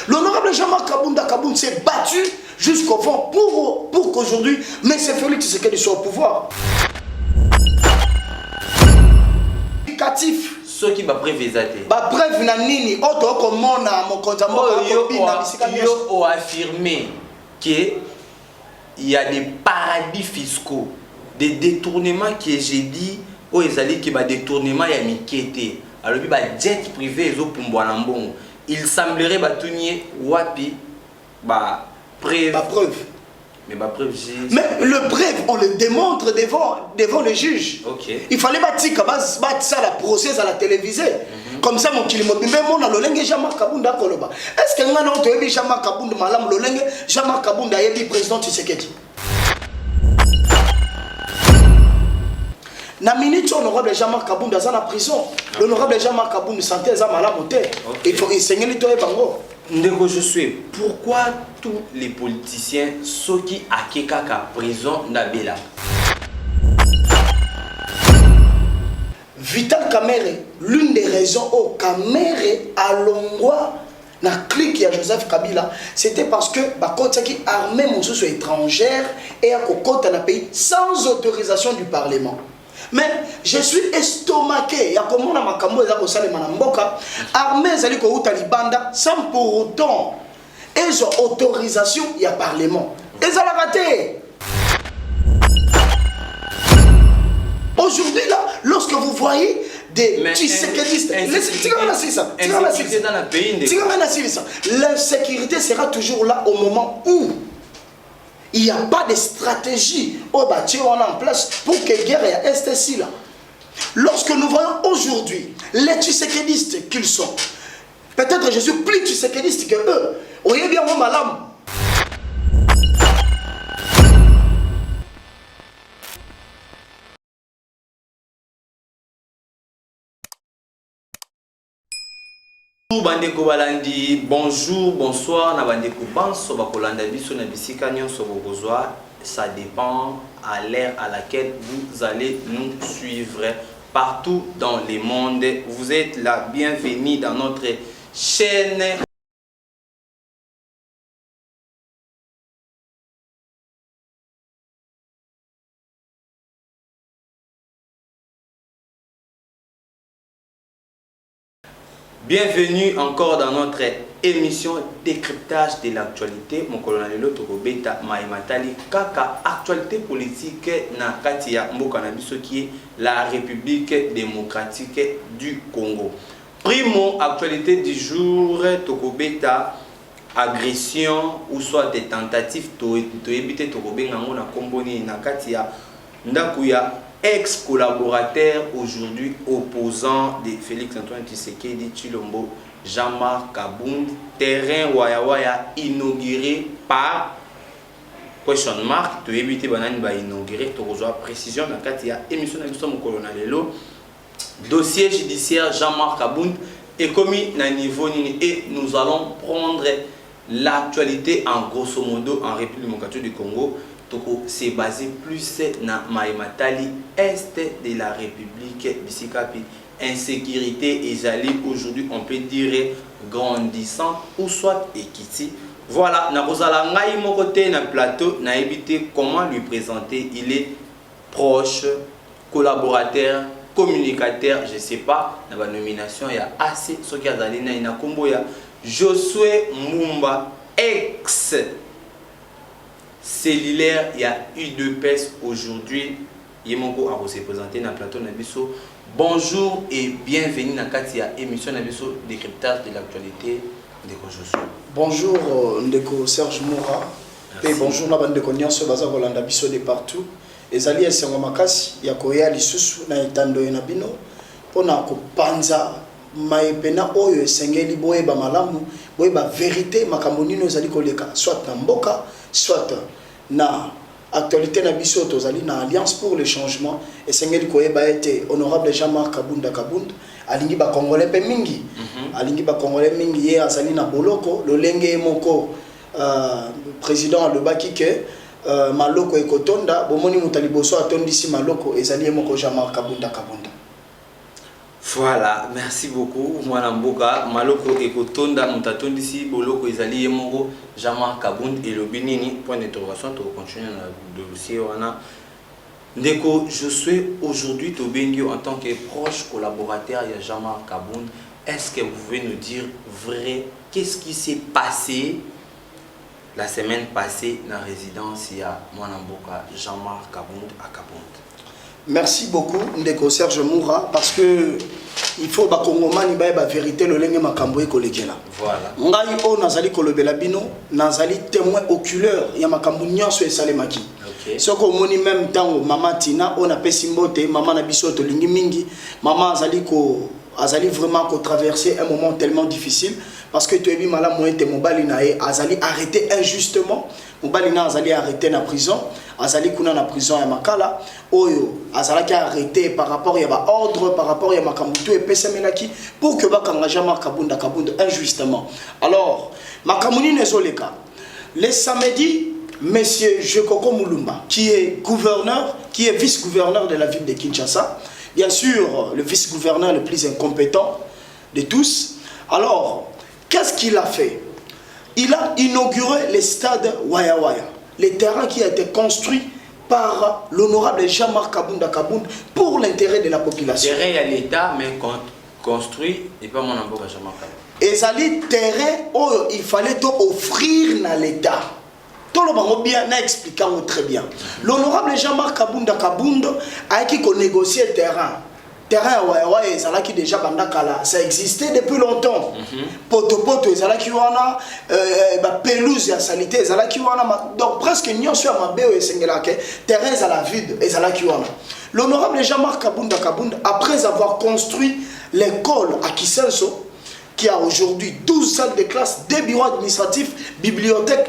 L'honorable Jean-Marc Kabunda Kabound s'est battu jusqu'au fond pour qu'aujourd'hui, M. Félix Tshisekedi soit au pouvoir. Indicatif. Ce qui m'a prévu ba preuve na nini auto komona mokonza yo affirmé que il y a des paradis fiscaux, des détournements que j'ai dit aux ezali qui ba détournement ya mikete. Alors bi ba jet privé ezo pumbwa na mbongo. Il semblerait batunye wapi ba preuve. Mais ma preuve, mais le preuve, on le démontre devant le juge. Okay. Il fallait battre ça la procès à la télévisée. Comme ça, mon kilimo, mais mon alolenge Jean-Marc Kabunda koloba. Est-ce que ngana on te Jean-Marc Kabunda malam lolenge Jean-Marc Kabunda yebi président Tshisekedi. Na minute honorable Jean-Marc Kabunda dans la prison. L'honorable Jean-Marc Kabunda santé za malam moté. Il faut enseigner les toye bango. Ndeko je suis. Pourquoi tous les politiciens ceux qui akekaka prison nabela? Vital Kamerhe, l'une des raisons au Kamerhe à Longwa na clique à Joseph Kabila, c'était parce que bakota qui armée moussous étrangère et à kokota na pays sans autorisation du Parlement. Mais je suis estomaqué. Il y a comment on a makambo et ça les manamboka armée zali ko utalibanda sans pour autant ils ont autorisation il y a Parlement. Et ça l'a raté. Aujourd'hui là, lorsque vous voyez des Tshisekidistes, l'insécurité sera toujours là au moment où il n'y a pas de stratégie au bâti on en place pour que la guerre est ici là. Lorsque nous voyons aujourd'hui les Tshisekidistes qu'ils sont, peut-être je suis plus Tshisekidiste que eux. Voyez bien mon malam. Bandeko balandi, bonjour, bonsoir, na bandeko banso bakolanda biso na bisika nyonso bokozwa, ça dépend à l'ère à laquelle vous allez nous suivre partout dans le monde. Vous êtes la bienvenue dans notre chaîne. Bienvenue encore dans notre émission décryptage de l'actualité. Mon colonel Tokobeta Maimatali Kaka actualité politique na katia mboka na biso qui est la République démocratique du Congo. Primo actualité du jour Tokobeta agression ou soit des tentatives to éviter Tokobenga na komboni na katia ndakuya ex-collaborateur aujourd'hui opposant de Félix Antoine Tshisekedi Tshilombo, Jean-Marc Kabound, terrain Waya inauguré par question mark, tu éviter banane ba inauguré, tu reçois précision dans Katia émission de mon colonel dossier judiciaire Jean-Marc Kabound est commis à niveau et nous allons prendre l'actualité en grosso modo en République démocratique du Congo. C'est basé plus na Maimatali est de la République Bisikapi. Insécurité et jali aujourd'hui on peut dire grandissant ou soit équité. Voilà, na kozala ngai mon côté na plateau na éviter comment lui présenter. Il est proche, collaborateur, communicateur, je sais pas. Na ba nomination il y a assez ce qui a zali na ina kombo ya Josué Mumba ex cellulaire, il y a UDPS aujourd'hui. Yemongo a se présenté dans le plateau Nabiso. Bonjour et bienvenue dans Katia émission Nabiso décryptage de l'actualité de Josué. Bonjour Ndeko Serge Moura. Et bonjour la bande de Konyanso Baza Rolanda Biso de partout. Ezali esengo makasi ya koya lisusu na itando na bino pona ko panza maepena oyo esengeli boyeba malamu boyeba vérité makambo nino ezali koleka soit na mboka soit na actualité na biso tozali na alliance pour le changement esengeli koyeba ete honorable Jean-Marc Kabunda Kabound alingi ba congolais pe mingi alingi ba congolais mingi ye azali na boloko lolenge moko président alobaki ke maloko ekotonda bomoni mutali boso atondisi maloko ezali moko Jean-Marc Kabunda Kabunda. Voilà, merci beaucoup. Mwana mboka maloko ekotonda mutatondi si boloko ezali yemongo Jean-Marc Kabound et Lobinini. Point d'interrogation, tu continuer le dossier wana. Ndeko, je suis aujourd'hui Tobengio en tant que proche collaborateur de Jean-Marc Kabound. Est-ce que vous pouvez nous dire vrai qu'est-ce qui s'est passé la semaine passée dans la résidence à Mwana mboka Jean-Marc Kabound à Kabound? Merci beaucoup Ndeko Serge Moura parce que il faut ba Congomani ba vérité le lenge makambo e kolekela. Voilà. Ngai o nazali kolobela bino nazali témoin oculaire ya makambo nyonso esalemaki. OK. Soko moni même temps mama Tina on a pesi mbote mama na biso to lingi mingi mama azali vraiment ko traverser un moment tellement difficile parce que tu es mala moite mobali na e azali arrêté injustement mobali na azali arrêté na prison azali kuna na prison ya Makala oyo azalaki arrêté par rapport ya ba ordre par rapport ya makambo to epesemelaki pour que bakanga Jean-Marc Kabound injustement. Alors makambo ni nezoleka le samedi monsieur Jekoko Mulumba qui est gouverneur qui est vice-gouverneur de la ville de Kinshasa, bien sûr le vice-gouverneur le plus incompétent de tous. Alors qu'est-ce qu'il a fait? Il a inauguré le stade Waya Waya, le terrain qui a été construit par l'honorable Jean-Marc Kabound pour l'intérêt de la population. Terrain à l'État, mais construit, et pas mon emploi à Jean-Marc Kabound. Et ça dit terrain où il fallait offrir à l'État. Tout le monde bien expliquant très bien. L'honorable Jean-Marc Kabound a qui négocié terrain. Terrain qui déjà ça existait depuis longtemps. Poto qui wana pelouse ya salité qui wana donc presque n'y sur ma béo et terrain à la vide qui wana. L'honorable Jean-Marc Kabound après avoir construit l'école à Kisenso qui a aujourd'hui 12 salles de classe, 2 bureaux administratifs, bibliothèque,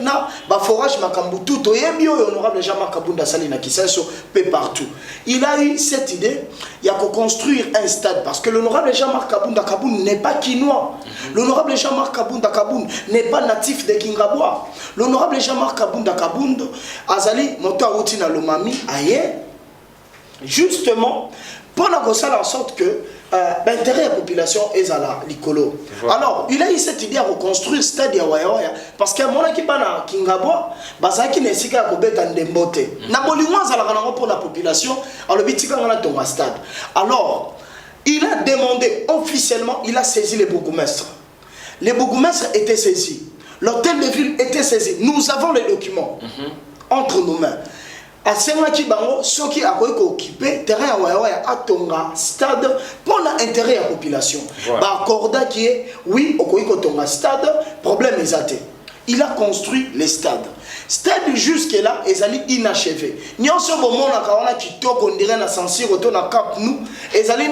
forage makambu tout honorable Jean-Marc Kabound Sali na Kisenso peu partout. Il a eu cette idée, il y a qu'à construire un stade parce que l'honorable Jean-Marc Kabound n'est pas quinois. L'honorable Jean-Marc Kabound n'est pas natif de Kingabwa. L'honorable Jean-Marc Kabound Azali monta outi na Lomami aye justement pour faire en sorte que l'intérêt de la population est à la Licolo. Alors, il a eu cette idée à reconstruire le stade de Waya Waya parce que mon équipe à Kingabwa, Bazaki n'est pas à Kobet en Dembote. Nabolimois à la pour la population, alors le stade. Alors, il a demandé officiellement, il a saisi les bourgmestres. Les bourgmestres étaient saisis. L'hôtel de ville était saisi. Nous avons les documents entre nos mains. À Senaki Bango, ceux qui ont occupé terrain à Waya à Tonga, stade pour l'intérêt de la population. Bah, Corda qui est, oui, au Tonga stade, problème est athée. Il a construit les stades. Stade jusque-là, ils allaient inachevé. Nous sommes au moment qui toque, on dirait, na Saint-Cyr, au na Cap, nous, ils allaient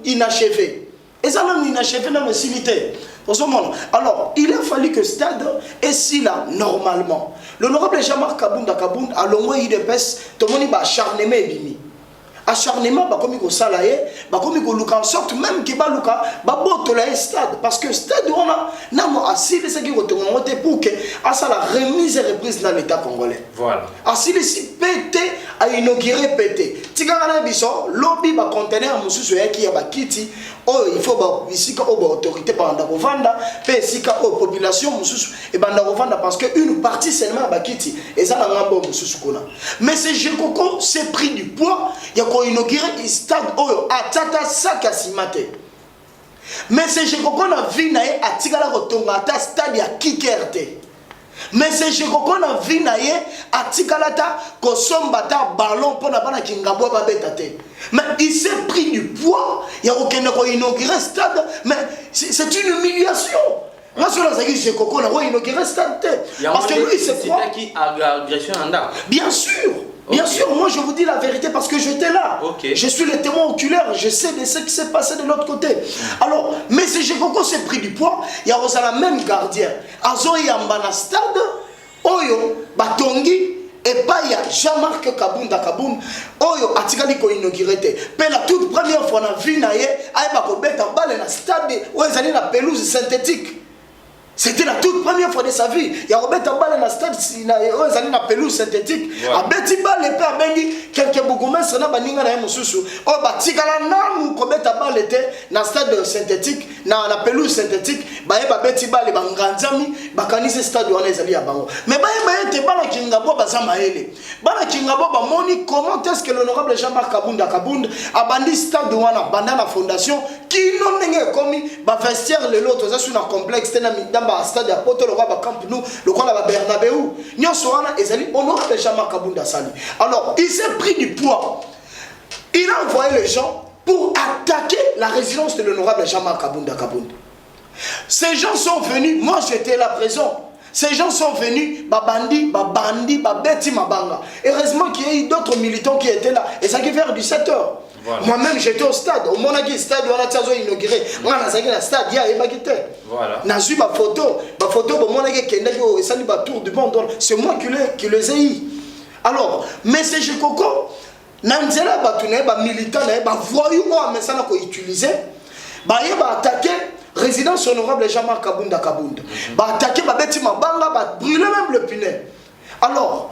inachevé. Ils allaient inachevé dans le cimetière. Alors, il a fallu que le stade est si là, normalement. L'honorable Jean-Marc Kabound a l'envoyé il dépêche, tout le monde va acharnement et bimi. Acharnement, comme il salaye, comme il en sorte même qu'il va luka, le stade. Parce que le stade, on a, non, assis les qui pour que, à ça la remise et reprise dans l'État congolais. Voilà. Assis les pété, à inaugurer pété. Tigana biso, lobby va contenir un monsieur qui a kiti. Oh, il faut ici qu'il y ait autorité pendant Rovanda, puis ici qu'il y ait population et pendant Rovanda parce qu'une partie seulement à Kiti et ça n'a pas de mais c'est Jekoko, c'est pris du poids, il y a qu'à inaugurer un stade à Tata Sakasimate. Mais c'est Jekoko na vie na à Tigala Rotonga, à stade à Kikerte. Mais c'est Jekoko na vie na à Tigalata, Kosombata, ballon pour la bana Kingabo Babetate. Mais il s'est pris du poids, il y a aucun inauguré un stade, mais c'est une humiliation. Parce que lui, c'est quoi? Bien sûr. Bien sûr, moi je vous dis la vérité parce que j'étais là. Je suis le témoin oculaire, je sais de ce qui s'est passé de l'autre côté. Alors, mais si Jekoko s'est pris du poids, il y a la même gardien. Azo Yambana stade, Oyo, Batongi, et pas il y a Jean-Marc Kabound, Oyo, Atikali ko inauguré. Mais la toute première fois, on a vu Naye, Aïba Kobet en balle dans stade, où ils allaient la pelouse synthétique. C'était la toute première fois de sa vie. Il y a Robert Tambal dans le stade, il a une pelouse synthétique. A Betty Ball, les pères Bengi, quelques bourgmestres, na baninga na mususu. Oh, bah, Tigala Nam, Robert Tambal était dans le stade synthétique, dans la pelouse synthétique. Bah, Betty Ball, bah, Ngranzami, bah, Kanise stade, on est allé à Bango. Mais bah, t'es pas la Kingabo, bah, Zamaele. Bah, la Kingabo, bah, Moni, comment est-ce que l'honorable Jean-Marc Kabunda Kabund a bandi stade de Wana, Banda la fondation, qui n'ont pas commis, bah, vestiaire le lot, ça, sur un complexe, dans stade à Poto, le roi Camp Nou, le roi la Bernabeu, Nyon Sorana et Zali, honore de Jean-Marc Kabunda Sali. Alors, il s'est pris du poids. Il a envoyé les gens pour attaquer la résidence de l'honorable Jean-Marc Kabunda Kabunda. Ces gens sont venus, moi j'étais là présent. Ces gens sont venus, Babandi, Babeti, Mabanga. Heureusement qu'il y a eu d'autres militants qui étaient là. Et ça qui fait vers 17h. Voilà. Moi-même j'étais au stade. Au Monagui, stade, on a inauguré. Moi, on a stade, il y a voilà. On a eu ma photo, au Monagui, tour du monde. C'est moi qui les ai eu. Alors, mais c'est chez Coco, Nanzela, militant, voyou, mais ça n'a utilisé. Il va attaquer. Résidence honorable Jean-Marc Kabunda Kabunda. Attaquer Babeti Mabanga, brûler même le Pinet. Alors,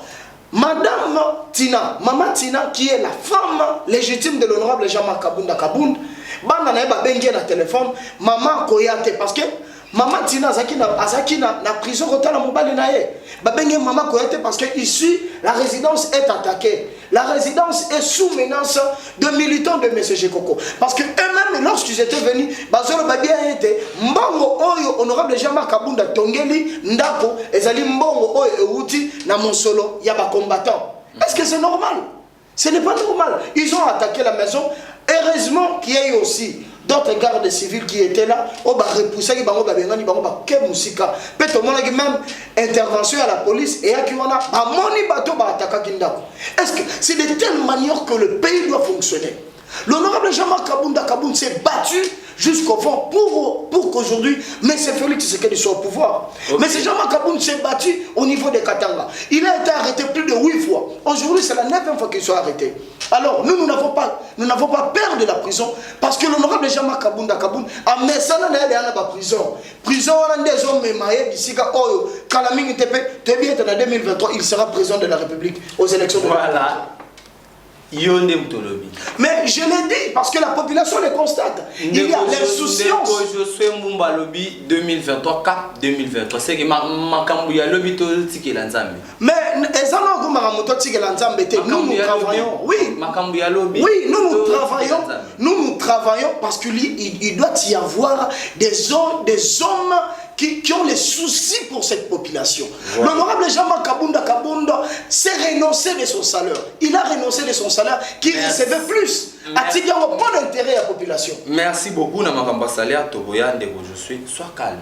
Madame Tina, Maman Tina, qui est la femme légitime de l'honorable Jean-Marc Kabunda Kabunda, Banda na bengi na téléphone, Maman Koyate, parce que Maman Tina Azaki na prison rotala mobile na ye. Babengi Maman Koyate parce que ici la résidence est attaquée. La résidence est sous menace de militants de M. Jekoko. Parce que eux-mêmes, lorsqu'ils étaient venus, Bazolo Babia était Mbongo Oyo, honorable Jean-Marc Kabunda Tongeli, Ndako, Ezali Mbongo Oyo Euti, na Monsolo, Yaba combattant. Est-ce que c'est normal? Ce n'est pas normal. Ils ont attaqué la maison. Heureusement qu'il y a eu aussi d'autres gardes civils qui étaient là. On va repousser, on va peut-être même intervention à la police et à qui on a est-ce que c'est de telle manière que le pays doit fonctionner? L'honorable Jean-Marc Kabunda Kabunda s'est battu jusqu'au fond pour qu'aujourd'hui M. Félix Tshisekedi soit au pouvoir. Okay. Mais Jean-Marc Kabunda s'est battu au niveau de Katanga. Il a été arrêté plus de 8 fois. Aujourd'hui, c'est la 9e fois qu'il soit arrêté. Alors, nous n'avons pas peur de la prison parce que l'honorable Jean-Marc Kabunda Kabunda a mis ça dans la prison. Prison, on a des hommes maillés d'ici Oyo, Kalaming TP, en 2023, il sera président de la République aux élections de voilà. Mais je l'ai dit parce que la population le constate. Il y a l'insouciance. Je suis Mumba Lobby 2023, cap 2023. C'est que Makambuya Lobby to Tikelanzambe. Mais Ezano Maramoto Tikelanzambe, nous travaillons. Oui. Makambuya Lobby. Oui, nous travaillons. Nous travaillons parce qu'il doit y avoir des hommes qui ont les soucis pour cette population. Voilà. L'honorable Jean-Marc Kabunda Kabunda s'est renoncé de son salaire. Il a renoncé de son salaire qui recevait plus. A-t-il un bon intérêt à la population? Merci beaucoup, Namakamba Salaire, Toboya, Ndeko, je suis. Sois calme.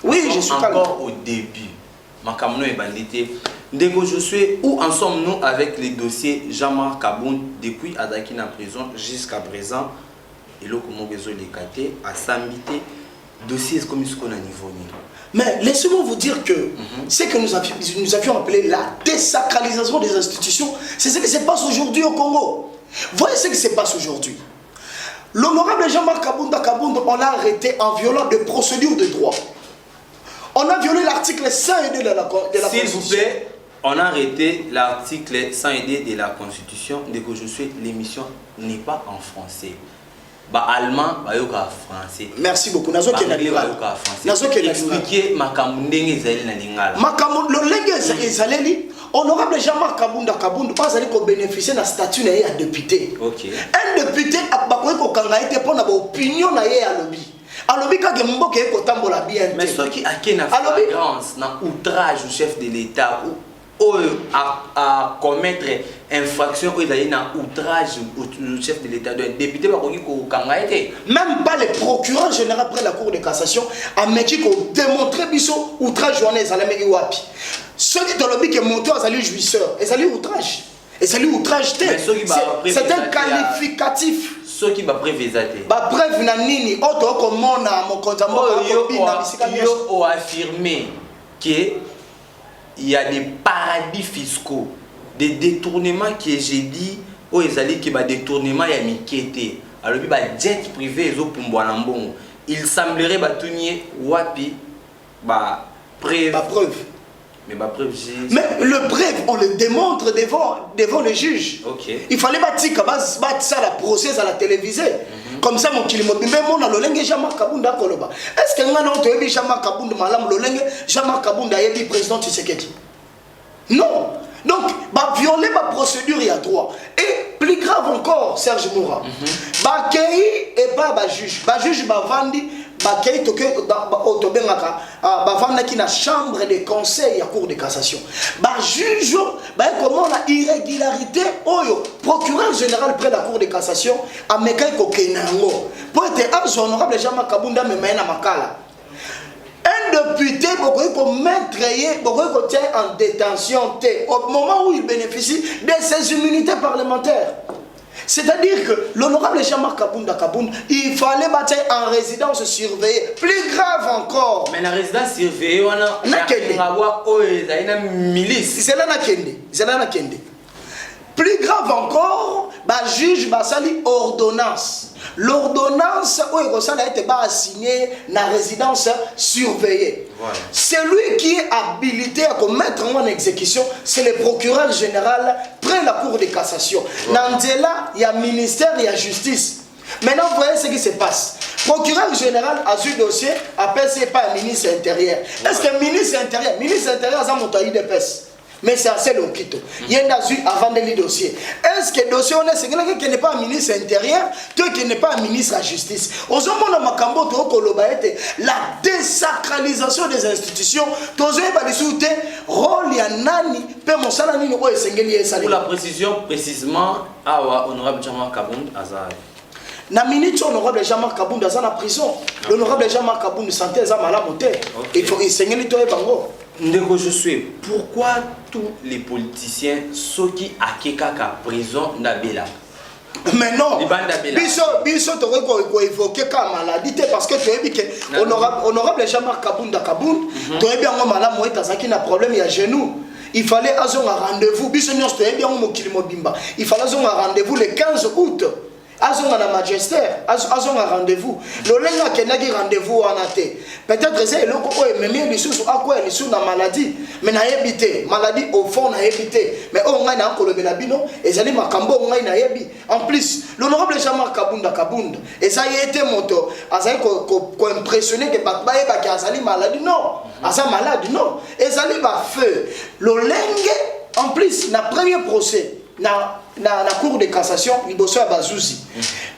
Oui, je suis calme. Encore au début. Makamno et bandité. Ndeko, je suis. Où en sommes-nous avec les dossiers Jean-Marc Kabunda depuis Adakina prison jusqu'à présent? Et là, comment les Kate, à Sambité. Dossier comme ce qu'on a niveau. Mais laissez-moi vous dire que ce que nous avions appelé la désacralisation des institutions, c'est ce qui se passe aujourd'hui au Congo. Voyez ce qui se passe aujourd'hui. L'honorable Jean-Marc Kabunda Kabunda, on l'a arrêté en violant des procédures de droit. On a violé l'article 102 de la Constitution. S'il vous plaît, on a arrêté l'article 102 de la Constitution. Dès que je suis, l'émission n'est pas en français. Allemand, français. Merci beaucoup. Nazo qui est expliquer Makamundenge ezali na lingala. Le lenge ezali honorable Jean-Marc Kabunda Kabunda pas allé ko bénéficier na statut na ya député. OK. Un député abakoye ko kanga été pour na opinion na ye ya lobby. Alobi ka mboka e ko tambola bien. Mais ce qui a na flagrance na outrage au chef de l'État à commettre infraction ou outrage au chef de l'État, un député même pas le procureur général après la Cour de cassation a métier qu'on démontrer biso outrage journée à la mairie wapi. Ceux qui dans le but que monté à salut jouisseur et salut outrage et salut outrage c'est un qualificatif. Ceux qui va préviser bref na nini auto comme mon konzamo ont affirmé que il y a des paradis fiscaux, des détournements que j'ai dit, où ils allaient que des détournements y a miqueté. Alors il y a jet privé ils ont pour il semblerait batunier wapi preuve. Mais ma preuve, mais le preuve, on le démontre devant le juge. Okay. Il fallait bâtir ça la procès à la télévisée. Comme ça, mon kilimo, même on a le lingue Jean-Marc Kabunda Koloba. Est-ce que nous avons Jean-Marc Kabunda Malam, le lingue Jean-Marc Kabunda est président Tshisekedi? Non. Donc, violer ma procédure, il y a droit. Et plus grave encore, Serge Moura, Bakei et pas juge. Juge Bavandi, Bakei toke Otobengaka, Bavanda qui na chambre de conseil à cour de cassation. Juge, comment la irrégularité, oyo, procureur général près de la cour de cassation, a Mekai Kokenango. Pour être honorable Jean-Marc Kabunda Memaina Makala. Un député, beaucoup mettre en détention au moment où il bénéficie de ses immunités parlementaires. C'est-à-dire que l'honorable Jean-Marc Kabunda Kabunda, il fallait battre en résidence surveillée. Plus grave encore. Mais la résidence surveillée, on a une milice. C'est là na kende. Plus grave encore, juge basali ordonnance. L'ordonnance a été assignée dans la résidence surveillée. Voilà. Celui qui est habilité à mettre en exécution, c'est le procureur général près la cour de cassation. Voilà. Dans là, il y a ministère, il y a justice. Maintenant, vous voyez ce qui se passe. Procureur général a eu dossier, appelle c'est pas un ministre intérieur. Voilà. Est-ce que le ministre intérieur a monté de pèse? Mais c'est assez le kito. Il y a avant de le dossier. Est-ce que le dossier on est qui n'est pas un ministre intérieur, toi qui n'est pas un ministre à justice? Aux hommes on a makambo to kolobaete la désacralisation des institutions. Tozo ba disute rôle ya nani pe mosala nini o esengeli esali. Pour la précision précisément awa honorable Jean-Marc Kabunda Azar. Na minute honorable Jean-Marc Kabunda Azar na prison. L'honorable Jean-Marc Kabunda santé za malamu te. Il faut esengeli to e bango. Ndeko je suis. Pourquoi tous les politiciens ceux qui akekaka prison n'abela? Mais non. Biso to ko évoquer ka maladie parce que tu es que honorable Jean-Marc Kabunda Kabunda to e bien malamu etazaki na problème ya genou. Il fallait avoir un rendez-vous. Biso nyos to e bien mo kilimo bimba. Il fallait avoir un rendez-vous le 15 août. Azonga na magistère, azonga rendez-vous. Le lenga kenaki rendez-vous en athée. Peut-être c'est le coco et même les sous à quoi les sous na maladie. Mais na habité, maladie au fond na habité. Mais on a na kolobela bino et zali makambo on a na yebi. En plus, l'honorable Jean-Marc Kabunda Kabunda et ça y a été moto, azali ko impressionné que batbaye ba ki azali maladie non. Asa malade non. Et zali ba feu. Le lenga en plus na premier procès na cour de cassation liboso ya bazouzi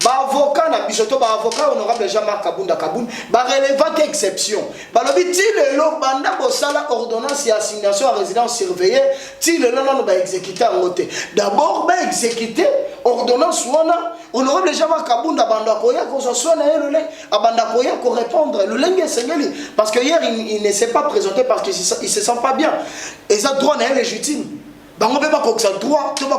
avocat na bisoto avocat honorable Jean-Marc Kabunda Kabunda relevant exception balobi ti lelo banda bosala ordonnance ya assignation à résidence surveillée ti lelo non ba exécuter ngote d'abord ba exécuter ordonnance wana honorable Jean-Marc Kabunda banda koya ko so na yelo le abanda koya ko répondre le lenge sengeli parce que hier il ne s'est pas présenté parce qu'il se sent pas bien et ça droit na légitime. Bango be ba koksa droit, to ba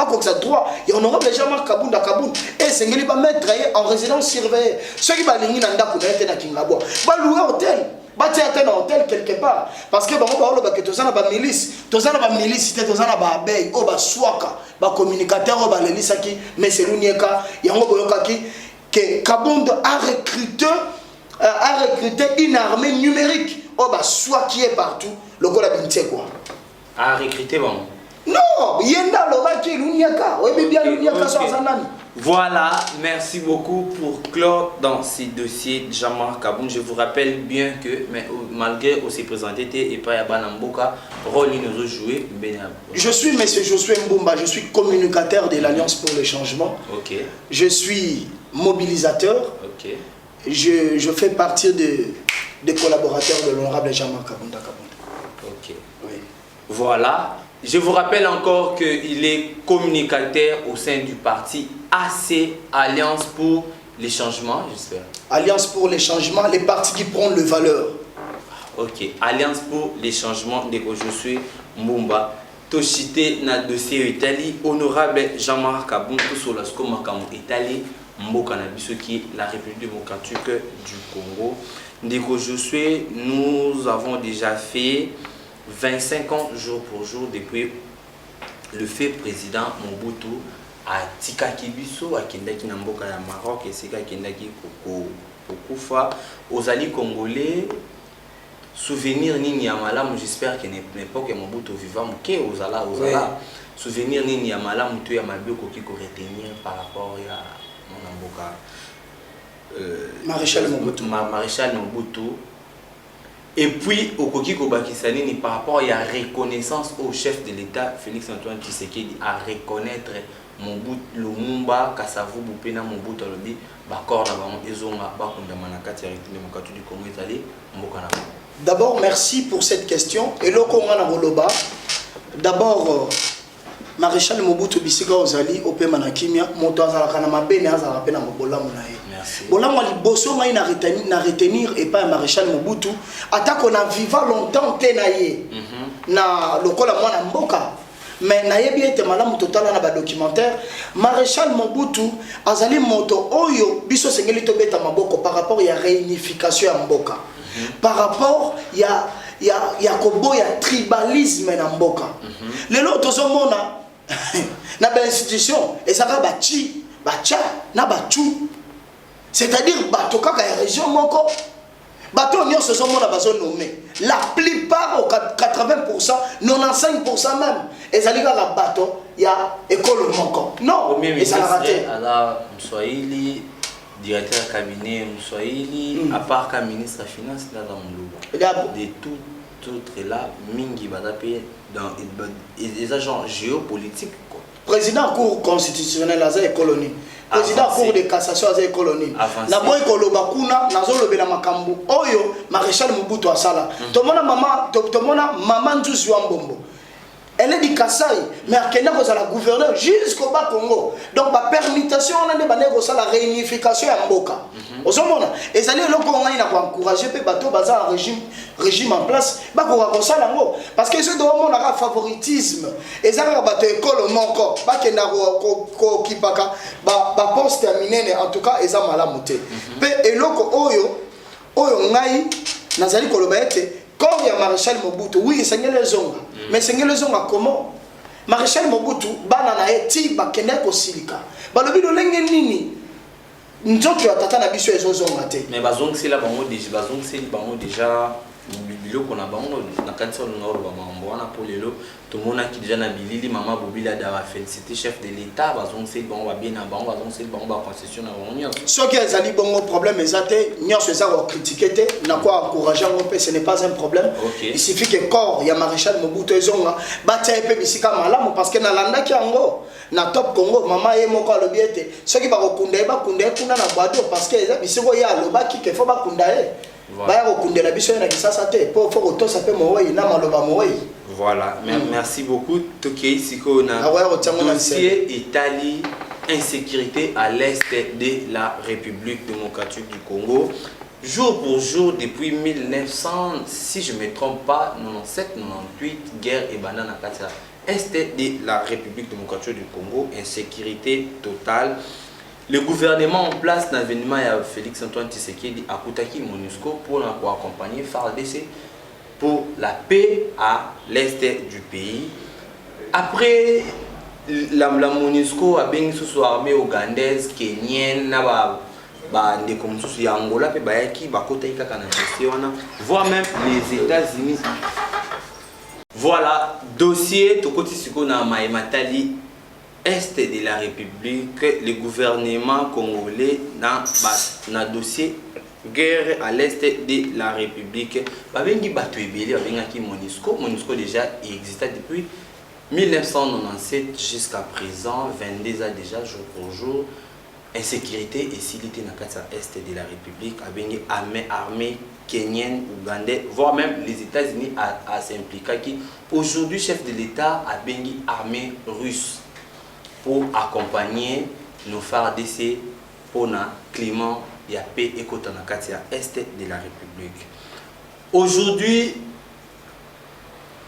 koksa droit. Et honorable Jean-Marc Kabunda Kabunda et sengeli ba mettre en résidence surveillée. Ceux qui ba lingi na ndako na ete na Kingabo. Ba louer hôtel, ba tirer un hôtel quelque part parce que bango ba lo ba que tozana ba milice, tozana ba abeille, o ba swaka, ba communicateur o ba lelisa ki mais c'est l'unieka yango boyoka ki que Kabunda a recruté une armée numérique. O ba soit qui est partout, le gola bintie quoi. À recruter bon. Non, yenda lobaki l'uniaka. Oui, bien l'uniaka sur Zanani. Voilà, merci beaucoup pour clore dans ces dossiers Jean-Marc Kabunda. Je vous rappelle bien que malgré où s'est présenté et pas Banamboka, rôle nous a joué. Je suis monsieur Josué Mbumba, je suis communicateur de l'Alliance pour le changement. Ok. Je suis mobilisateur. Ok. Je fais partie des collaborateurs de l'honorable Jean-Marc Kabunda Kabunda. Ok. Oui. Voilà. Je vous rappelle encore qu'il est communicateur au sein du parti AC, Alliance pour les changements, j'espère. Alliance pour les changements, les partis qui prennent le valeur. Ok. Alliance pour les changements, de je suis Mbumba. Toshite na dossier Italie, honorable Jean-Marc Kabunda, sur la Skomakamo Italie, Mboka na biso qui est la République démocratique du Congo. Ndeko Josué, nous avons déjà fait 25 ans jour pour jour depuis le fait président Mobutu a tikaki biso akendaki na mboka ya Maroc et sika akendaki kokufa aux alliés congolais souvenir nini ya malamu, j'espère que n'importe Mobutu vivant ke ozala souvenir nini ya malamu to ya mabiko qui ko retenir par rapport à mon amboka Maréchal Mobutu. Maréchal Mobutu. Et puis au koki ko bakisa nini par rapport à la reconnaissance au chef de l'État Félix Antoine Tshisekedi à reconnaître Mobutu Lumumba Kasavubu pena Mobutu alobi bakor na bango ezonga bakondama na kati ya République du Congo ezali mboka na. D'abord, merci pour cette question. Et le Congo Roloba. D'abord, Maréchal Mobutu Bisika Ozali, Ope Manakimia, Moto Azalakana Mabene Azalapena Mobola Munae. Merci. Bola Mali Bosso Maï na retenir et pas Maréchal Mobutu. Attaque on a vivant longtemps Tenaye. Na lokola mwana mboka. Mais nayebi ete malamu total na ba documentaire Maréchal Mobutu azali moto oyo biso sengeli to beta maboko par rapport ya réunification ya mboka. Par rapport ya kobo ya tribalisme na mboka. Lelo tozomona na ba institution ezaka bachi bacha na bachu. C'est-à-dire bato kaka ya région moko bato nyonso zomona bazo nommé. La plupart au 80%, 95% même ezali kaka bato ya école moko. Non, ezala raté. Alors Mswahili directeur cabinet Mswahili, à part comme ministre des Finances, de tout autre là, Mingi Badapé, dans des agents géopolitiques. Président cour constitutionnel à la colonie. Président cour de cassation à la colonie. Naboy Koloba Kuna, Nazolo Bela Makambu, Oyo, Maréchal Mobutu Asala. Tomona maman Djouzi Wambombo. Elle est du Kassai, mais elle est la gouverneure jusqu'au bas Congo. Donc, la permutation, on a la réunification à Mboka. Et ça, on a encouragé les bateaux un régime en place. Parce que ce doit avoir un favoritisme. Et ça, on a école non qui poste terminé, en tout cas, ils ont mal à monter. Et loko oyo ngai nazali kolobaete. Quand il y a Maréchal Mobutu, oui, c'est les zonga. Mais c'est les zonga comment? Maréchal Mobutu, banana eti bakeneko silika. Balobi do lenge nini? Nzoto atata na biso ezo zonga te. Mais bazong c'est là bango déjà bilo kona bango na kanisa ngoro ba mambo wana pour lelo tout le monde qui déjà na bilili maman bobila dara féliciter chef de l'état bazong c'est bango ba bien na bango bazong c'est bango ba concession na bango. Ce qui est ali bongo problème ezate nyonso eza ko critiquer te na quoi encourager on peut ce n'est pas un problème. Okay. Il suffit que corps ya Maréchal Mobutu ezonga batia epe bisika malamu parce que na landa ki yango na top Congo maman ye moko alobi ete soki ba kokunda kuna na bado parce que eza bisiko ya aloba ki ke fo ba kunda e. Voilà, merci beaucoup. Tokei Siko na dossier Italie, insécurité à l'est de la République démocratique du Congo. Jour pour jour, depuis 1900, si je ne me trompe pas, 97-98, guerre et banane à Katia. Est de la République démocratique du Congo, insécurité totale. Le gouvernement en place dans l'événement de Félix Antoine Tshisekedi a Koutaki MONUSCO pour accompagner FARDC pour la paix à l'est du pays. Après, la MONUSCO a bien sous armée ougandaise, kenyenne, Angola, voire même les États-Unis. Voilà, dossier Tokoti Siko na Maïmatali. Est de la République, le gouvernement congolais dans dossier guerre à l'est de la République. Babengi Batuebele, Babengi MONUSCO déjà existait depuis 1997 jusqu'à présent, 22 ans déjà, jour pour jour. Insécurité et sécurité dans l'est de la République, Babengi armée kenyenne, ougandais, voire même les États-Unis à s'impliquer. Aujourd'hui, chef de l'État a Babengi armée russe pour accompagner nos FARDC pour le climat et la paix et la est de la République. Aujourd'hui,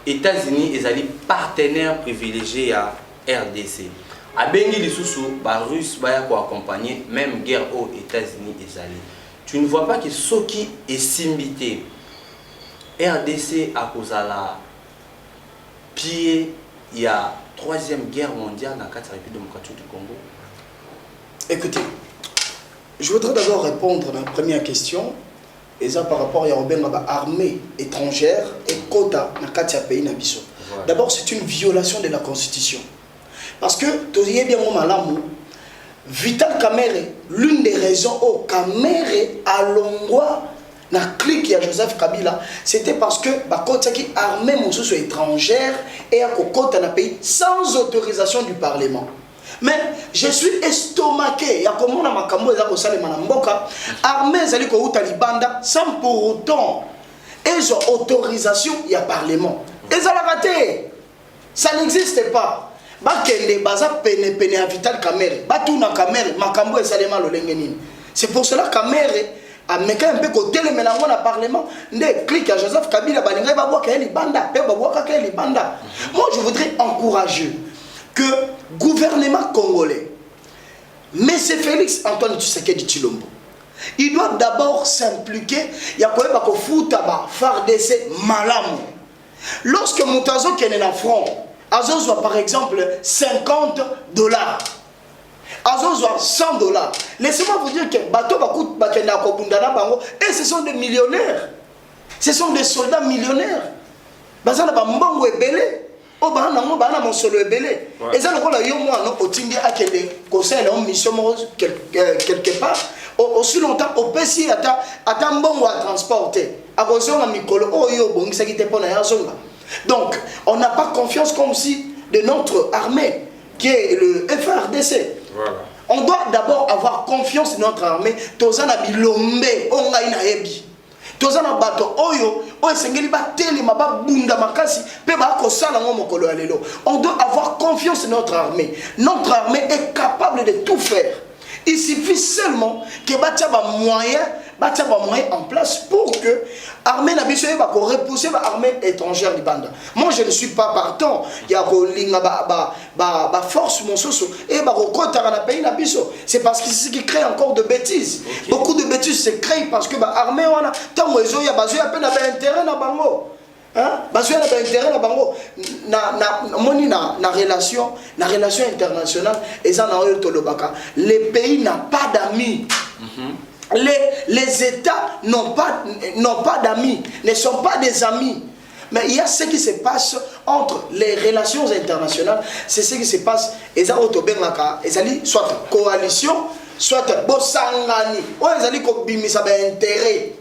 les États-Unis sont les partenaires privilégiés à RDC. À Bengi les sous les Russes vont accompagner même guerre aux États-Unis. Tu ne vois pas que ce qui est simbité RDC à cause de la pied, il y a Troisième guerre mondiale dans la République démocratique du Congo. Écoutez, je voudrais d'abord répondre à la première question. et ça par rapport à l'armée étrangère et quota dans le pays nabiso. D'abord, c'est une violation de la Constitution. Parce que, tu sais bien, Vital Kamerhe, l'une des raisons où Kamerhe a l'ongwa na clique à Joseph Kabila, c'était parce que qui armée mon sous étrangère et à côté dans pays sans autorisation du Parlement. Mais je suis estomaqué. Il y a comme on a makambo ezako salema na mboka armée zali ko utalibanda sans pour autant ils ont autorisation il y a Parlement. Et ça l'a raté. Ça n'existe pas. Bakende baza pene pene à Vital Kamerhe. Batuna Kamerhe makambo esalema lolenge nini. C'est pour cela Kamerhe a meké un peu côté le mélange na Parlement. Ndé clique à Joseph Kabila balinga ba boka eli banda, pe ba boka eli banda. Moi je voudrais encourager que le gouvernement congolais, M. Félix Antoine Tshisekedi Tshilombo, il doit d'abord s'impliquer. Il y a quoi que foutaba FARDC malamu. Lorsque Moutazo qui est en front, Azozo par exemple $50, Azozo $100. Laissez-moi vous dire que bateau bakut bakenda kobundana bango et ce sont des millionnaires. Ce sont des soldats millionnaires. Bazana ba mbongo ebele. Oh bah non, bah non, mon solo est belé. Et ça le rôle là, yo moi non, au tindi à quel conseil là, mission quelque part. Aussi longtemps, au PC attend bon à transporter. À cause de Mikolo, oh yo bon, ça qui était pas na yazonga. Donc, on n'a pas confiance comme si de notre armée qui est le FARDC. Voilà. On doit d'abord avoir confiance dans notre armée. Tozana bilombe, on a une aébi. Tozana bato oyo sengeli ba tele maba bunda makasi pe ba ko sala ngomo kolo alelo. On doit avoir confiance dans notre armée. Notre armée est capable de tout faire. Il suffit seulement que batia ba moyen en place pour que l'armée n'a pas repousser l'armée étrangère du Banda. Moi je ne suis pas partant. Il y a ba force mon soso et ba rekota na pays na biso. C'est parce que c'est ce qui crée encore de bêtises. Okay. Beaucoup de bêtises se créent parce que l'armée wana tant ozo ya bazo ya peine intérêt na bango. Hein? Bazo ya intérêt na bango na relation internationale et ça na oyo tolobaka. Les pays n'ont pas d'amis. Les États n'ont pas d'amis, ne sont pas des amis. Mais il y a ce qui se passe entre les relations internationales, c'est ce qui se passe. Soit coalition, soit bosangani. Ou intérêt.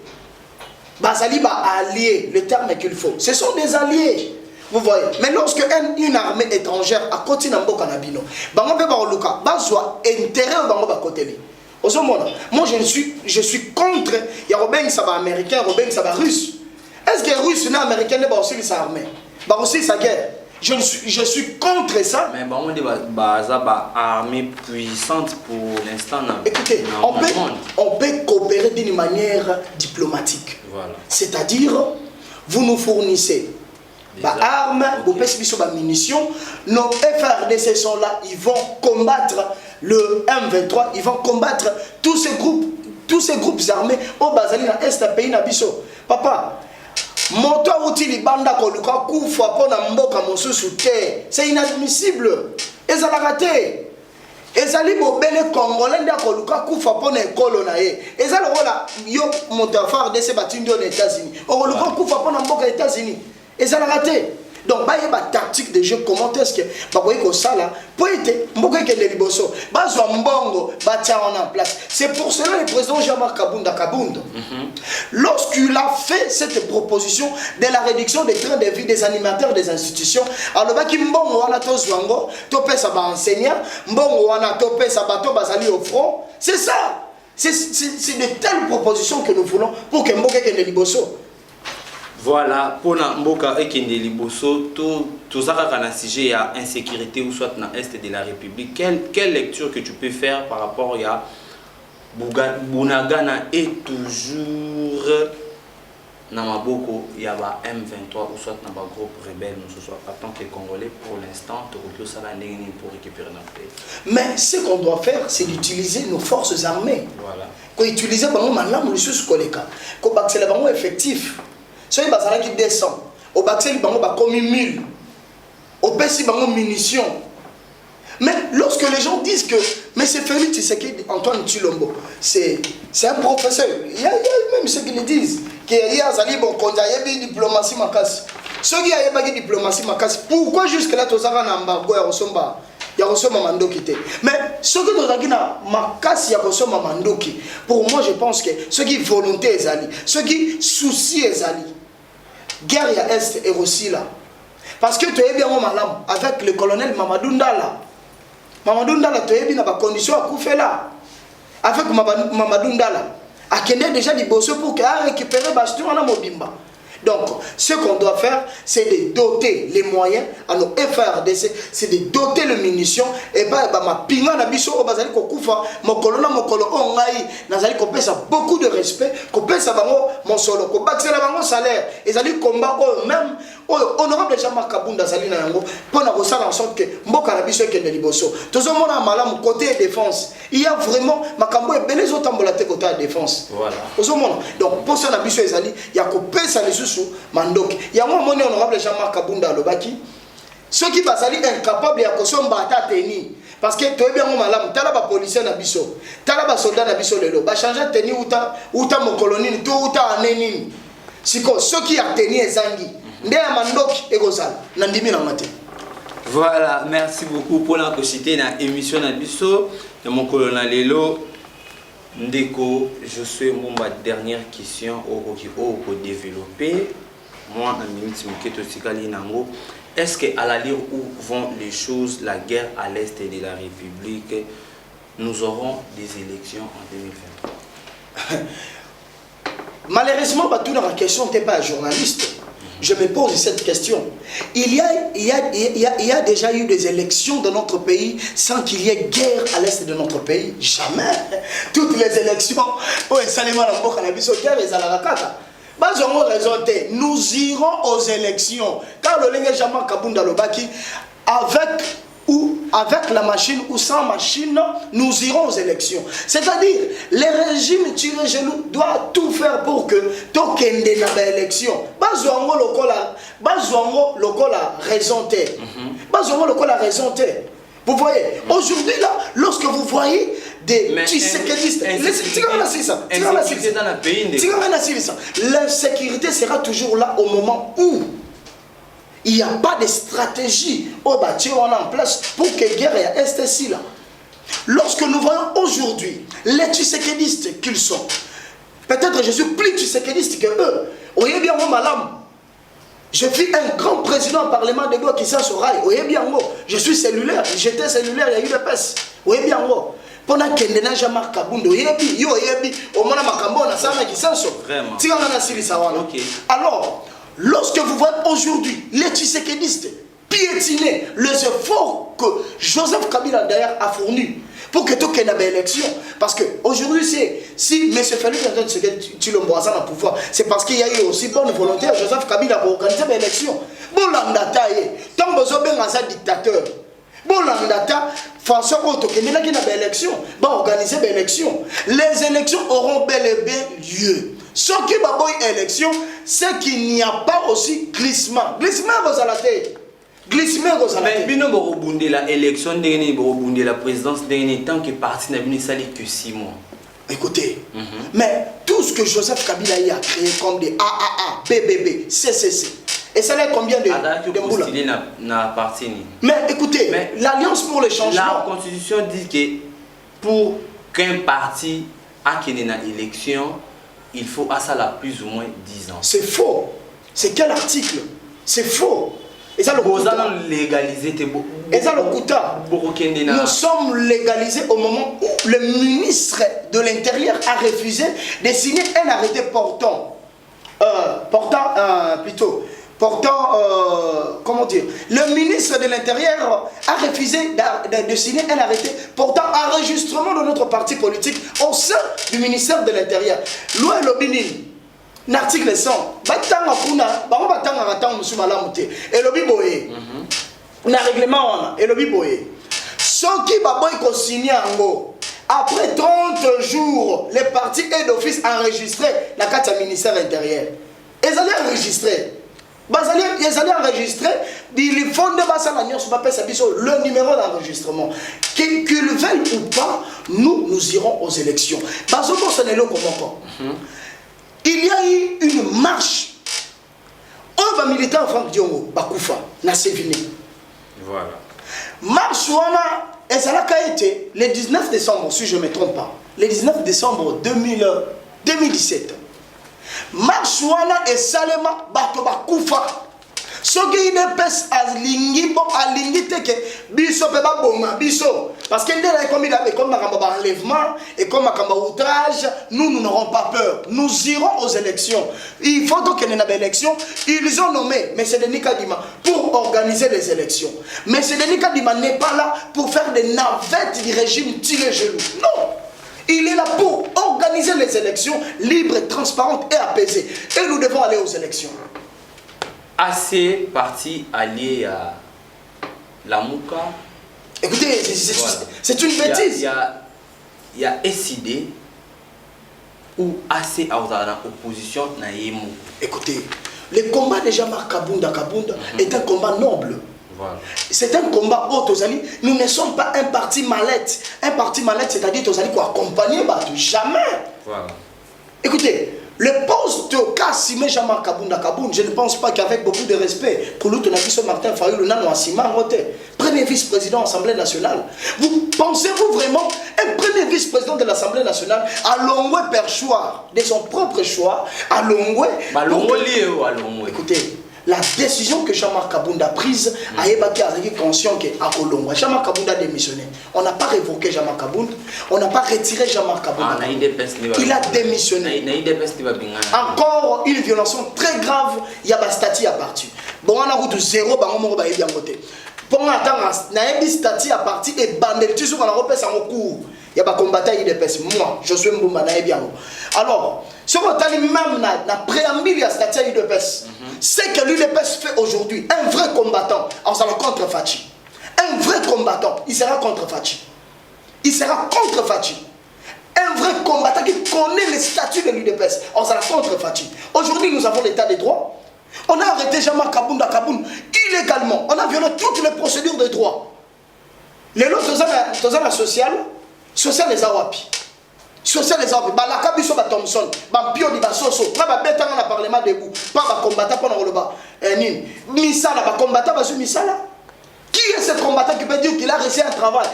Alliés, le terme qu'il faut. Ce sont des alliés. Vous voyez. Mais lorsque une armée étrangère a côté Namboka Nabino, intérêt au côté. Moi je suis contre. Il y a Robin qui est américain, Robin qui est russe. Est-ce que les Russes n'est américain n'est pas aussi sa armée, pas aussi sa guerre? Je suis contre ça. Mais bon, on dit armée puissante pour l'instant. Écoutez, on peut coopérer d'une manière diplomatique. Voilà. C'est-à-dire, vous nous fournissez des armes, vous avez des munitions. Nos FARDC sont là, ils vont combattre le M23, ils vont combattre tous ces groupes armés au Bazali na Est pays na biso. Papa, moto outil banda koluka kufa pona mboka mosusu te. C'est inadmissible. Et ça l'a raté. Et ça li bobele congolais nda koluka kufa pona ekolo na ye. Et ça le rola yo moto FARDC de batindi aux États-Unis. O koluka kufa pona mboka États-Unis. Et ça l'a raté. Donc, il y a une tactique de jeu. Comment est-ce que ça là pour être en place. C'est pour cela que le président Jean-Marc Kabunda, lorsqu'il a fait cette proposition de la réduction des trains de vie des animateurs des institutions, alors il a dit au front. C'est ça. C'est de telles propositions que nous voulons pour que Mboka ait liboso. Voilà, pour Mboka et Kende Liboso, tout ça quand on sujet à insécurité ou soit dans l'Est de la République, quelle lecture que tu peux faire par rapport à Bunagana est toujours dans Maboko, il y a M23 ou soit dans un groupe rebelle, nous soit en tant que Congolais pour l'instant, pour récupérer notre pays. Mais ce qu'on doit faire, c'est d'utiliser nos forces armées. Voilà. Qu'on utilise les ressources qu'on est effectif. Ceux qui descendent, au Baxel, ils ont commis 1000. Au Pessi, ils ont munitions. Mais lorsque les gens disent que M. Félix Tshisekedi, Antoine Tshilombo, c'est un professeur, il y a même ceux qui le disent, qu'il y a une diplomatie makasi. Ceux qui ont une diplomatie makasi, pourquoi jusque-là, tu as un embargo il y a reçu Mamandoki. Mais ceux qui ont un makasi, il y a reçu Mamandoki. Pour moi, je pense que ceux qui volonté est ali, ceux qui souci est ali, guerre à Est est aussi là. Parce que tu es bien malam avec le colonel Mamadou Ndala. Mamadou Ndala, tu es bien dans la condition à couper là. Avec Mamadou Ndala. A Kenya déjà dit bosso pour qu'il a récupéré Bastion à Mobimba. Donc, ce qu'on doit faire, c'est de doter les moyens à nos FRDC, c'est de doter les munitions. Et bien, ma pinga na biso au bazali kokufa, mon colonel ongai, nazali kopesa beaucoup de respect, kopesa bango mon solo, kobaksela bango salaire. Et zali combat même honorable Jean-Marc Kabunda zali na yango pour na kosala en sorte que mboka na biso ekende liboso. Tozomona malamu côté défense. Il y a vraiment makambo et belé zotambola te côté défense. Voilà. Tozomona. Donc pour ça na biso ezali, il y a kopesa les Mandoki. Il y a un moment honorable Jean-Marc Kabunda Lobaki. Ceux qui basali incapables à kosomba ta tenir. Parce que tu es bien malam, tu as la policier na biso, tu as la soldat na biso lelo, ba changer tenir ou ta mon colonie, tout ou ta aneni. Siko ceux qui a tenir ezangi. Nde ya Mandoki egozal. Nandimi na mate. Voilà, merci beaucoup pour la cité dans l'émission na biso de mon colonel Lelo. Ndeko, je suis mon dernière question au développer. Moi, en minute, est-ce qu'à l'allure où vont les choses, la guerre à l'est de la République, nous aurons des élections en 2023? Malheureusement, toute la question n'était pas un journaliste. Je me pose cette question. Il y a déjà eu des élections dans notre pays sans qu'il y ait guerre à l'est de notre pays. Jamais. Toutes les élections, nous irons aux élections. Car le Lengue Jean-Marc Kabunda Lobaki, avec la machine ou sans machine, nous irons aux élections. C'est-à-dire, les régimes tirés genoux doivent tout faire pour que tokende na élection. Bazouango lokola raison terre. Bazouango lokola raison terre. Vous voyez, aujourd'hui là, lorsque vous voyez des Tshisekedistes, l'insécurité sera toujours là au moment où il n'y a pas de stratégie en place pour que la guerre reste ici là. Lorsque nous voyons aujourd'hui les Tshisekidistes qu'ils sont, peut-être je suis plus Tshisekidiste que eux. Voyez bien, moi, malam. Je suis un grand président au Parlement de Gaulle qui s'en sera. Voyez bien, moi. Je suis cellulaire. J'étais cellulaire, il y a eu des peste. Voyez bien, moi. Pendant qu'il n'y a Jean-Marc Kabunda, au moins, Makambo, on a ça qui s'en sort. Vraiment. Alors, lorsque vous voyez aujourd'hui les Tshisekidistes piétiner les efforts que Joseph Kabila d'ailleurs a fournis pour que tout ait une élection, parce qu'aujourd'hui, si M. Félix Tshilombo a le pouvoir, c'est parce qu'il y a eu aussi bonne volonté à Joseph Kabila pour organiser l'élection. Bon, l'andata, tant que vous avez un dictateur, bon, l'andata, façon qu'il y ait une élection, va organiser l'élection. Les élections auront bel et bien lieu. Ce qui va avoir une élection, c'est qu'il n'y a pas aussi glissement. Glissement, vous allez la glissement, vous allez mais si la élection, la présidence, tant que parti n'a que 6 mois. Écoutez, mais tout ce que Joseph Kabila a créé comme des AAA, BBB, CCC, et ça l'est combien de mais écoutez, l'Alliance pour le changement. La Constitution dit que pour qu'un parti ait une élection, il faut à ça la plus ou moins 10 ans. C'est faux. C'est quel article? C'est faux. Et ça le légalisé. Et ça le coûta. Nous sommes légalisés au moment où le ministre de l'Intérieur a refusé de signer un arrêté portant, comment dire, le ministre de l'Intérieur a refusé de signer un arrêté portant enregistrement de notre parti politique au sein du ministère de l'Intérieur. Loi Lobini, l'article 100, et Lobi Boye, le règlement, et Lobi Boye, ceux qui ont signé après 30 jours, les partis et d'office enregistrés la carte du ministère intérieur. Ils allaient enregistrer. Ils allaient enregistrer, il faut faut ne pas ça le numéro d'enregistrement. Qu'ils veulent ou pas, nous irons aux élections. Il y a eu une marche. On va militer en Franck Diongo, Bakoufa, na Sévigné. Voilà. Marche wana, et ça a été le 19 décembre, si je ne me trompe pas. Le 19 décembre 2017. Marche wana et Salema bato Bakoufa. Ce qui est alingi teke biso pe ba bonga biso parce que ndela comme makamba enlèvement et comme makamba outrage nous n'aurons pas peur, nous irons aux élections. Il faut donc qu'il y ait une élection. Ils ont nommé M. Denis Kadima pour organiser les élections. M. Denis Kadima n'est pas là pour faire des navettes du régime tiré genoux. Non, il est là pour organiser les élections libres, transparentes et apaisées. Et nous devons aller aux élections. Assez parti allié à la Mouka. Écoutez, c'est une bêtise. Il y a SID ou assez à l'opposition. Écoutez, le combat de Jean-Marc Kabunda est un combat noble. Voilà. C'est un combat haut, nous ne sommes pas un parti mallette. Un parti mallette, c'est-à-dire que nous accompagner jamais. Voilà. Écoutez, le poste Kassime Jean-Marc Kabunda, je ne pense pas qu'avec beaucoup de respect, pour l'autre, Martin Fayou, premier vice-président de l'Assemblée nationale. Vous pensez-vous vraiment un premier vice-président de l'Assemblée nationale à Longwe perchoir de son propre choix, à Longwe. Écoutez, la décision que Jean-Marc Kabunda a prise a été conscient qu'à Kolongwa, Jean-Marc Kabunda a démissionné. On n'a pas révoqué Jean-Marc Kabunda, on n'a pas retiré Jean-Marc Kabunda. Il a démissionné. Encore une violation très grave, il y a un statut à partir. Bon, on a route de zéro, on va bien voter. Pour attendre, on a un statut à partir et bandé, tu sais qu'on a repéré ça en cours. Il y a pas combattant IDPS. Moi, je suis Mboumba na bien. Alors, ce qu'on a même na préambule à statut IDPS, c'est que l'UDPS fait aujourd'hui un vrai combattant. Alors ça va contre Fachi. Un vrai combattant, il sera contre Fachi. Il sera contre Fachi. Un vrai combattant qui connaît les statuts de l'UDPS. Alors ça va contre Fachi. Aujourd'hui, nous avons l'état des droits. On a arrêté Jean-Marc Kabunda illégalement. On a violé toutes les procédures de droit. Les autres, la sociale. Social les awapi. Social les awapi. La kabiso ba Thompson. Ba pio di ba soso. Ba beta na parlement debout. Pas ba combattant pendant le bas. Nin. Misala ba combattant ba misala. Qui est ce combattant qui peut dire qu'il a réussi un travail?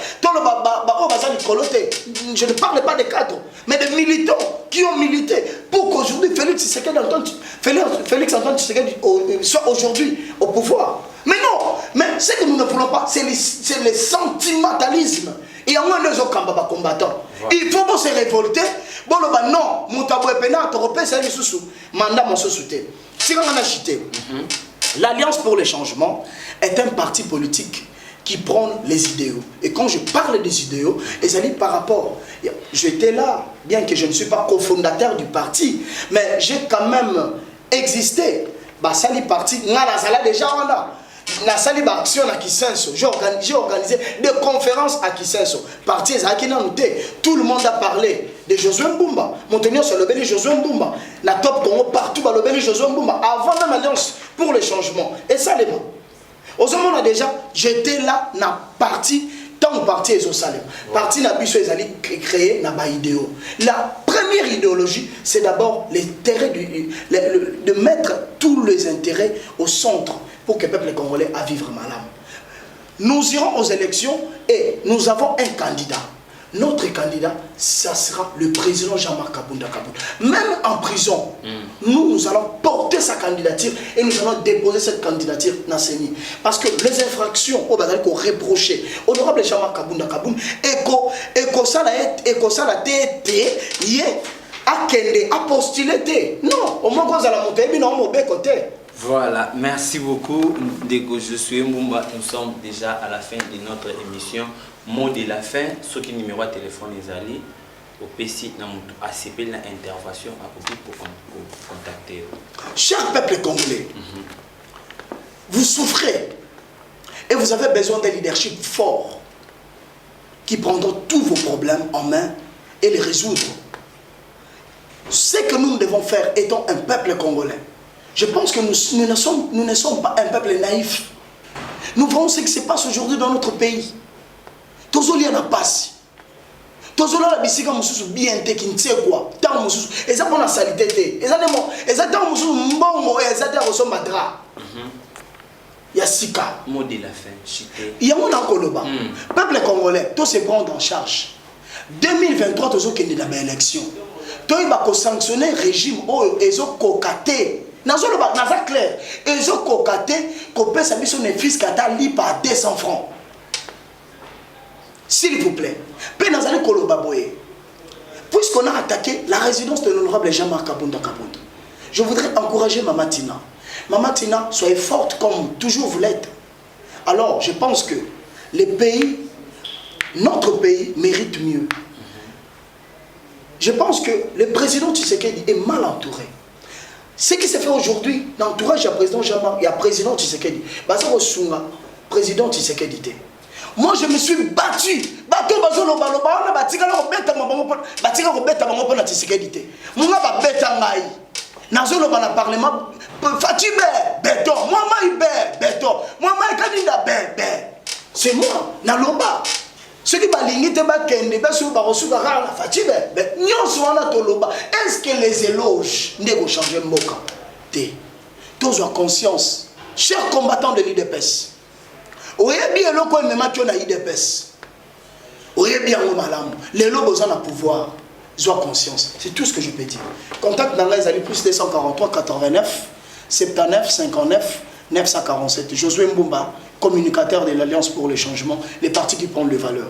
Je ne parle pas des cadres, mais des militants qui ont milité pour qu'aujourd'hui Félix Antoine Tshisekedi soit aujourd'hui au pouvoir. Mais non, mais ce que nous ne voulons pas, c'est le sentimentalisme. Il y a moins de combattants. Il faut se révolter. Bon, non, l'Alliance pour le changement est un parti politique qui prône les idéaux. Et quand je parle des idéaux, par rapport, j'étais là, bien que je ne suis pas cofondateur du parti, mais j'ai quand même existé. Sali parti, déjà on a. La salle d'action à Kisenso, j'ai organisé des conférences à Kisenso. Parti tout le monde a parlé de Josué Mbumba. Montenegro sur le bel Josué Mbumba. La top Congo partout le bel Josué Mbumba. Avant même l'Alliance pour le changement. Et ça les bons. Au moment on a déjà, j'étais là, na parti, tant parti est au Salem. Parti n'a pu créer na ba idéo. La première idéologie, c'est d'abord l'intérêt de mettre tous les intérêts au centre pour que le peuple congolais a vivre malade. Nous irons aux élections et nous avons un candidat. Notre candidat, ça sera le président Jean-Marc Kabunda. Même en prison, nous allons porter sa candidature et nous allons déposer cette candidature dans Séni. Parce que les infractions, on va reprocher. Honorable Jean-Marc Kabunda, non, au moins qu'on a la montée, mais non, on va côté. Voilà, merci beaucoup. Je suis Mboumba, nous sommes déjà à la fin de notre émission. Mot de la fin, ceux qui numéro de téléphone les alliés, au PC, à ACP, l'intervention à côté pour contacter. Cher peuple congolais, vous souffrez et vous avez besoin d'un leadership fort qui prendra tous vos problèmes en main et les résoudre. Ce que nous devons faire étant un peuple congolais, je pense que nous ne sommes pas un peuple naïf. Nous voyons ce qui se passe aujourd'hui dans notre pays. Tozoli n'a pas. Tozoli la bisika mususu bien te qui ne sait quoi. Tant mususu. Et ça pour la salité. Et ça tant mususu mbongo et ça tant ressemble madra. Il y a sika. Mot de la fin. Chité. Il y a mon akoloba. Peuple congolais, tout se prend en charge. 2023 tozo kende na ba élection. Toi il va sanctionner régime o ezo kokaté. Nazo le ba naza clair. Ezo kokaté ko pesa biso ne fils kata li par 200 francs. S'il vous plaît. Pe nazali koloba boye. Puisqu'on a attaqué la résidence de l'honorable Jean-Marc Kabunda Kabunda. Je voudrais encourager Mama Tina. Mama Tina, soyez forte comme toujours vous l'êtes. Alors, je pense que les pays, notre pays mérite mieux. Je pense que le président Tshisekedi est mal entouré. Ce qui se fait aujourd'hui, l'entourage du président Jean-Marc, il y a président Tshisekedi. Président Tshisekedi. Moi, je me suis battu. Nazolo dans le parlement, Fatih béton, moi béton, moi Kanina c'est moi, Naloba. Ceux qui balingi te bakende, basu barosu bakara Fatih bé, nyon soana toloba. Est-ce que les éloges ne changer moka? Té. Tous ont conscience, chers combattants de l'IDPS. Oyebi eloko emema tio na IDPS. Oyebi yango malamu. Les lobos ont le pouvoir. Ils ont conscience. C'est tout ce que je peux dire. Contact dans les années plus 243 89 79 59 947. Josué Mbumba, communicateur de l'Alliance pour le changement, les partis qui prennent les valeurs.